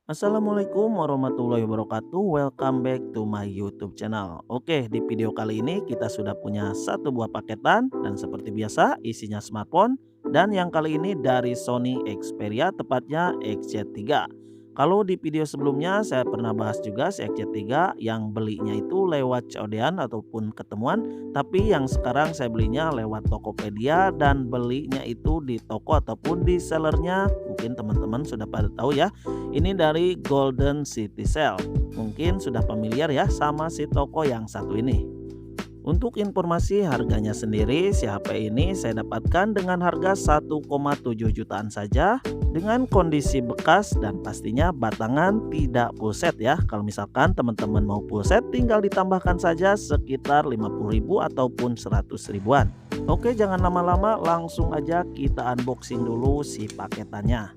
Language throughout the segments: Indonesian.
Assalamualaikum warahmatullahi wabarakatuh. Welcome back to my YouTube channel. Oke, di video kali ini kita sudah punya satu buah paketan dan seperti biasa isinya smartphone dan yang kali ini dari Sony Xperia tepatnya XZ3. Kalau di video sebelumnya saya pernah bahas juga si XZ3 yang belinya itu lewat COD-an ataupun ketemuan, tapi yang sekarang saya belinya lewat Tokopedia dan belinya itu di toko ataupun di sellernya. Mungkin teman-teman sudah pada tahu ya. Ini dari Golden City Sale. Mungkin sudah familiar ya sama si toko yang satu ini. Untuk informasi harganya sendiri, si HP ini saya dapatkan dengan harga 1,7 jutaan saja dengan kondisi bekas dan pastinya batangan tidak full set ya. Kalau misalkan teman-teman mau full set tinggal ditambahkan saja sekitar 50.000 ataupun 100 ribuan. Oke, jangan lama-lama, langsung aja kita unboxing dulu si paketannya.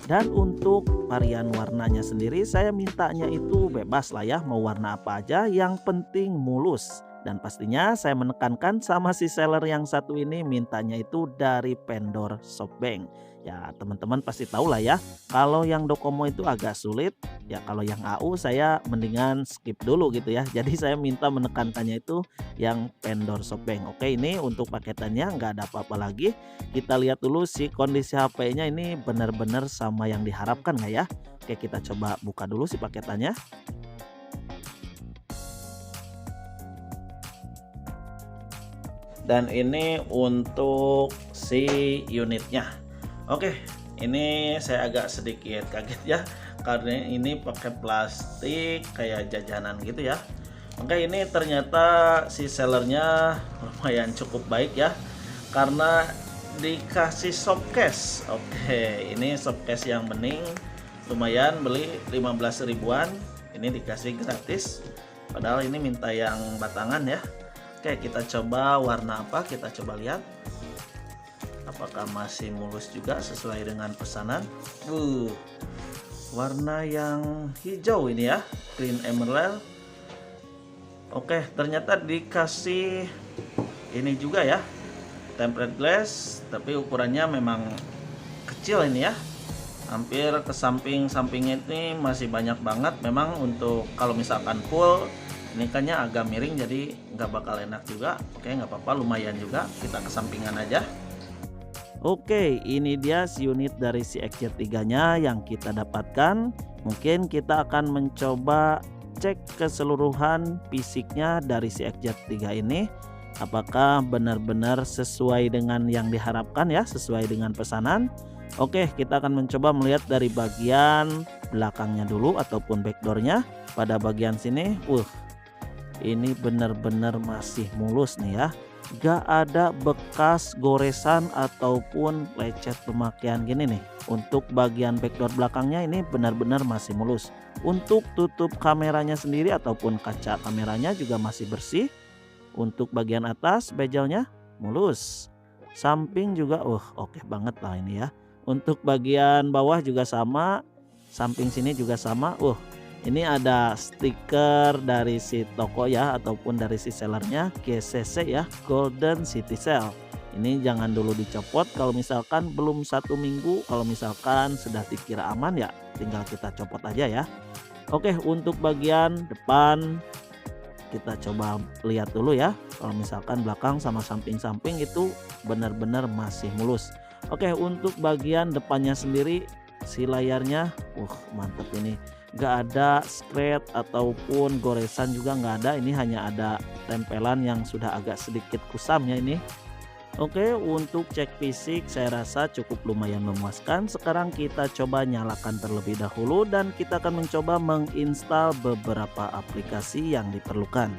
Dan untuk varian warnanya sendiri saya mintanya itu bebas lah ya, mau warna apa aja yang penting mulus. Dan pastinya saya menekankan sama si seller yang satu ini mintanya itu dari vendor SoftBank. Ya teman-teman pasti tahu lah ya, kalau yang Docomo itu agak sulit. Ya kalau yang AU saya mendingan skip dulu gitu ya. Jadi saya minta menekankannya itu yang vendor SoftBank. Oke, ini untuk paketannya nggak ada apa-apa lagi. Kita lihat dulu si kondisi HP-nya ini benar-benar sama yang diharapkan nggak ya. Oke, kita coba buka dulu si paketannya. Dan ini untuk si unitnya. Oke, ini saya agak sedikit kaget ya karena ini pakai plastik kayak jajanan gitu ya. Oke, ini ternyata si sellernya lumayan cukup baik ya karena dikasih softcase. Oke, ini softcase yang bening, lumayan, beli 15 ribuan, ini dikasih gratis, padahal ini minta yang batangan ya. Oke, kita coba warna apa, kita coba lihat apakah masih mulus juga sesuai dengan pesanan. Warna yang hijau ini ya, green emerald. Oke, ternyata dikasih ini juga ya, tempered glass, tapi ukurannya memang kecil ini ya, hampir ke samping-sampingnya ini masih banyak banget. Memang untuk kalau misalkan full ini kannya agak miring jadi nggak bakal enak juga. Oke, nggak apa-apa, lumayan juga, kita kesampingan aja. Oke, ini dia si unit dari si XZ3 nya yang kita dapatkan. Mungkin kita akan mencoba cek keseluruhan fisiknya dari si XZ3 ini, apakah benar-benar sesuai dengan yang diharapkan ya, sesuai dengan pesanan. Oke, kita akan mencoba melihat dari bagian belakangnya dulu ataupun backdoornya. Pada bagian sini ini benar-benar masih mulus nih ya, gak ada bekas goresan ataupun lecet pemakaian gini nih. Untuk bagian backdoor belakangnya ini benar-benar masih mulus. Untuk tutup kameranya sendiri ataupun kaca kameranya juga masih bersih. Untuk bagian atas bezelnya mulus, samping juga oke banget lah ini ya. Untuk bagian bawah juga sama, samping sini juga sama. Ini ada stiker dari si toko ya ataupun dari si sellernya, GCC ya, Golden City Sale. Ini jangan dulu dicopot kalau misalkan belum 1 minggu. Kalau misalkan sudah dikira aman ya tinggal kita copot aja ya. Oke, untuk bagian depan kita coba lihat dulu ya. Kalau misalkan belakang sama samping-samping itu benar-benar masih mulus. Oke, untuk bagian depannya sendiri si layarnya mantap ini, gak ada scratch ataupun goresan juga nggak ada. Ini hanya ada tempelan yang sudah agak sedikit kusam ya ini. Oke, untuk cek fisik saya rasa cukup lumayan memuaskan. Sekarang kita coba nyalakan terlebih dahulu dan kita akan mencoba menginstal beberapa aplikasi yang diperlukan.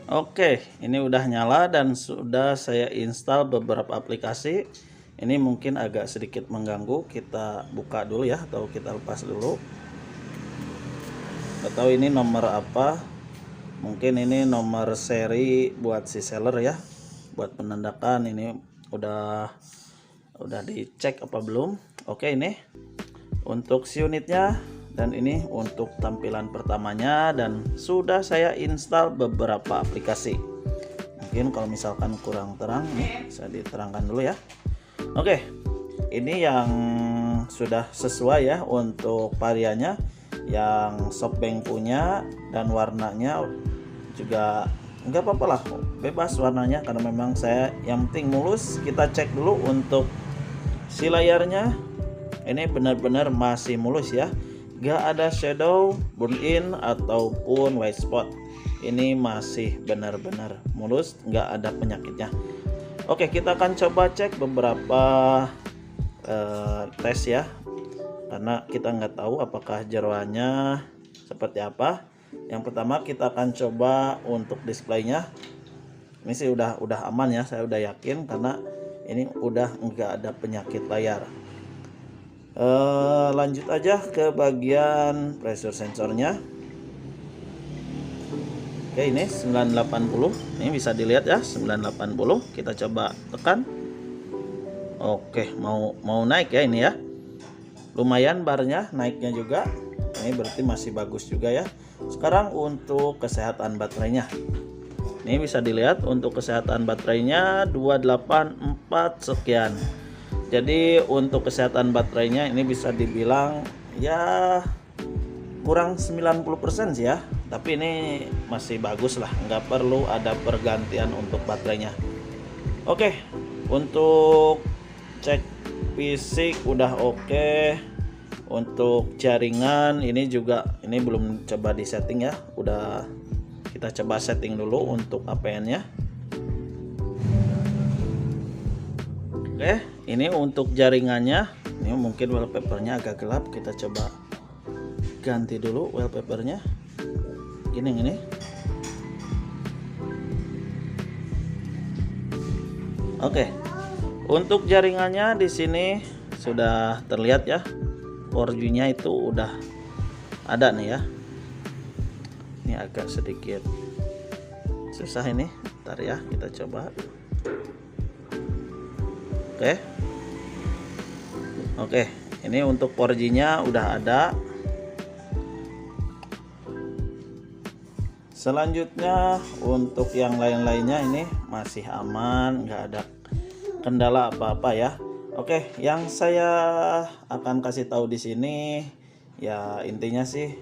Oke, ini udah nyala dan sudah saya install beberapa aplikasi. Ini mungkin agak sedikit mengganggu, kita buka dulu ya atau kita lepas dulu. Gak tahu ini nomor apa, mungkin ini nomor seri buat si seller ya, buat penandakan ini udah dicek apa belum. Oke, ini untuk si unitnya dan ini untuk tampilan pertamanya, dan sudah saya install beberapa aplikasi. Mungkin kalau misalkan kurang terang nih, saya diterangkan dulu ya. Oke, ini yang sudah sesuai ya untuk variannya, yang SoftBank punya, dan warnanya juga nggak apa-apa lah, bebas warnanya karena memang saya yang penting mulus. Kita cek dulu untuk si layarnya, ini benar-benar masih mulus ya, nggak ada shadow, burn in ataupun white spot. Ini masih benar-benar mulus, nggak ada penyakitnya. Oke, kita akan coba cek beberapa tes ya, karena kita nggak tahu apakah jeroannya seperti apa. Yang pertama kita akan coba untuk displaynya. Ini sih udah aman ya, saya udah yakin karena ini udah nggak ada penyakit layar. Lanjut aja ke bagian pressure sensornya. Oke, ini 980, ini bisa dilihat ya, 980. Kita coba tekan. Oke, mau naik ya ini ya, lumayan barnya naiknya juga. Ini berarti masih bagus juga ya. Sekarang untuk kesehatan baterainya, ini bisa dilihat untuk kesehatan baterainya 284 sekian. Jadi untuk kesehatan baterainya ini bisa dibilang ya kurang 90% sih ya, tapi ini masih bagus lah, nggak perlu ada pergantian untuk baterainya. Oke, untuk cek fisik udah oke. Untuk jaringan ini juga, ini belum coba di setting ya, udah kita coba setting dulu untuk APN nya. Oke, ini untuk jaringannya, ini mungkin wallpapernya agak gelap, kita coba ganti dulu wallpapernya. Ini oke. Untuk jaringannya di sini sudah terlihat ya, 4G-nya itu udah ada nih ya. Ini agak sedikit susah ini, ntar ya kita coba. Oke, ini untuk 4G-nya udah ada. Selanjutnya untuk yang lain-lainnya ini masih aman, nggak ada kendala apa-apa ya. Oke, yang saya akan kasih tahu di sini ya, intinya sih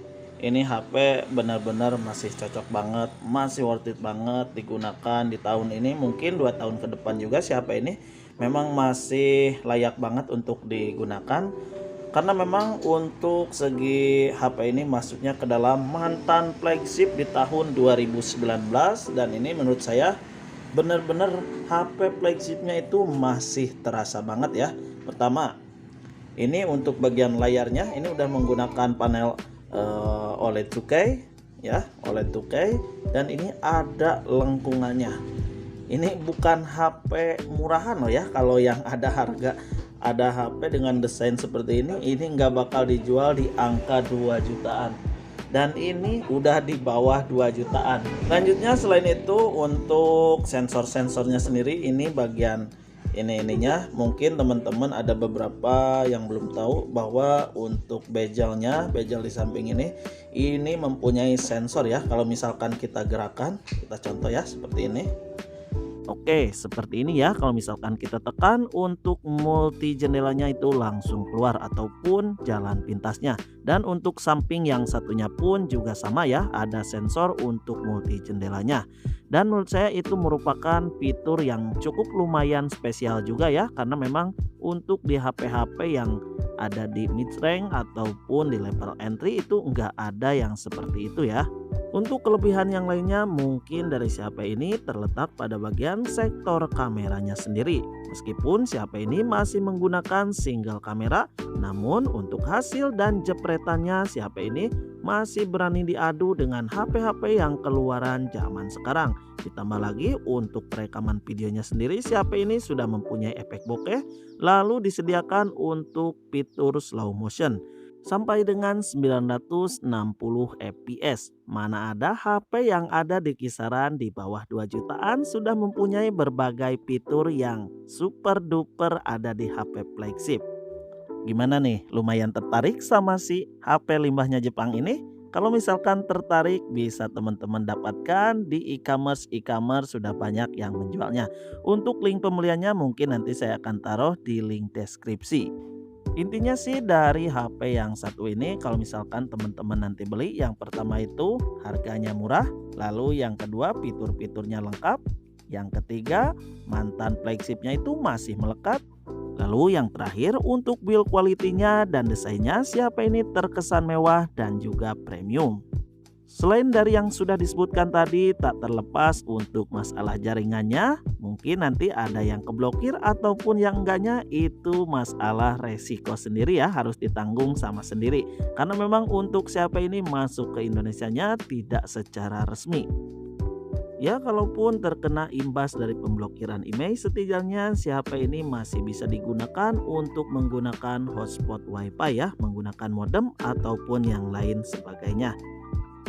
ini HP benar-benar masih cocok banget, masih worth it banget digunakan di tahun ini, mungkin 2 tahun ke depan juga si HP ini memang masih layak banget untuk digunakan. Karena memang untuk segi HP ini masuknya ke dalam mantan flagship di tahun 2019, dan ini menurut saya benar-benar HP flagshipnya itu masih terasa banget ya. Pertama, ini untuk bagian layarnya ini udah menggunakan panel OLED 2K ya, OLED 2K, dan ini ada lengkungannya. Ini bukan HP murahan loh ya, kalau yang ada HP dengan desain seperti ini nggak bakal dijual di angka 2 jutaan. Dan ini udah di bawah 2 jutaan. Lanjutnya selain itu untuk sensor-sensornya sendiri, ini bagian ininya mungkin teman-teman ada beberapa yang belum tahu bahwa untuk bezel di samping ini mempunyai sensor ya. Kalau misalkan kita gerakan, kita contoh ya seperti ini. Oke, seperti ini ya. Kalau misalkan kita tekan, untuk multi jendelanya itu langsung keluar ataupun jalan pintasnya. Dan untuk samping yang satunya pun juga sama ya, ada sensor untuk multi jendelanya. Dan menurut saya itu merupakan fitur yang cukup lumayan spesial juga ya, karena memang untuk di HP-HP yang ada di mid range ataupun di level entry itu nggak ada yang seperti itu ya. Untuk kelebihan yang lainnya mungkin dari si HP ini terletak pada bagian sektor kameranya sendiri. Meskipun si HP ini masih menggunakan single kamera, namun untuk hasil dan jepretannya si HP ini masih berani diadu dengan HP-HP yang keluaran zaman sekarang. Ditambah lagi untuk perekaman videonya sendiri, si HP ini sudah mempunyai efek bokeh, lalu disediakan untuk fitur slow motion sampai dengan 960 fps. Mana ada HP yang ada di kisaran di bawah 2 jutaan sudah mempunyai berbagai fitur yang super duper ada di HP flagship. Gimana nih, lumayan tertarik sama si HP limbahnya Jepang ini? Kalau misalkan tertarik bisa teman-teman dapatkan di e-commerce sudah banyak yang menjualnya. Untuk link pembeliannya mungkin nanti saya akan taruh di link deskripsi. Intinya sih dari HP yang satu ini kalau misalkan teman-teman nanti beli, yang pertama itu harganya murah, lalu yang kedua fitur-fiturnya lengkap, yang ketiga mantan flagshipnya itu masih melekat, lalu yang terakhir untuk build quality-nya dan desainnya siapa ini terkesan mewah dan juga premium. Selain dari yang sudah disebutkan tadi, tak terlepas untuk masalah jaringannya, mungkin nanti ada yang keblokir ataupun yang enggaknya, itu masalah resiko sendiri ya, harus ditanggung sama sendiri. Karena memang untuk siapa ini masuk ke Indonesianya tidak secara resmi. Ya, kalaupun terkena imbas dari pemblokiran email, setidaknya siapa ini masih bisa digunakan untuk menggunakan hotspot WiFi ya, menggunakan modem ataupun yang lain sebagainya.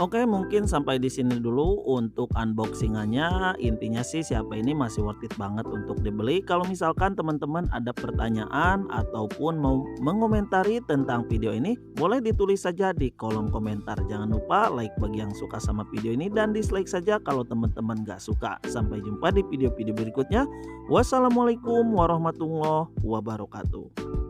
Oke, mungkin sampai di sini dulu untuk unboxingannya. Intinya sih siapa ini masih worth it banget untuk dibeli. Kalau misalkan teman-teman ada pertanyaan ataupun mau mengomentari tentang video ini, boleh ditulis saja di kolom komentar. Jangan lupa like bagi yang suka sama video ini dan dislike saja kalau teman-teman gak suka. Sampai jumpa di video-video berikutnya. Wassalamualaikum warahmatullahi wabarakatuh.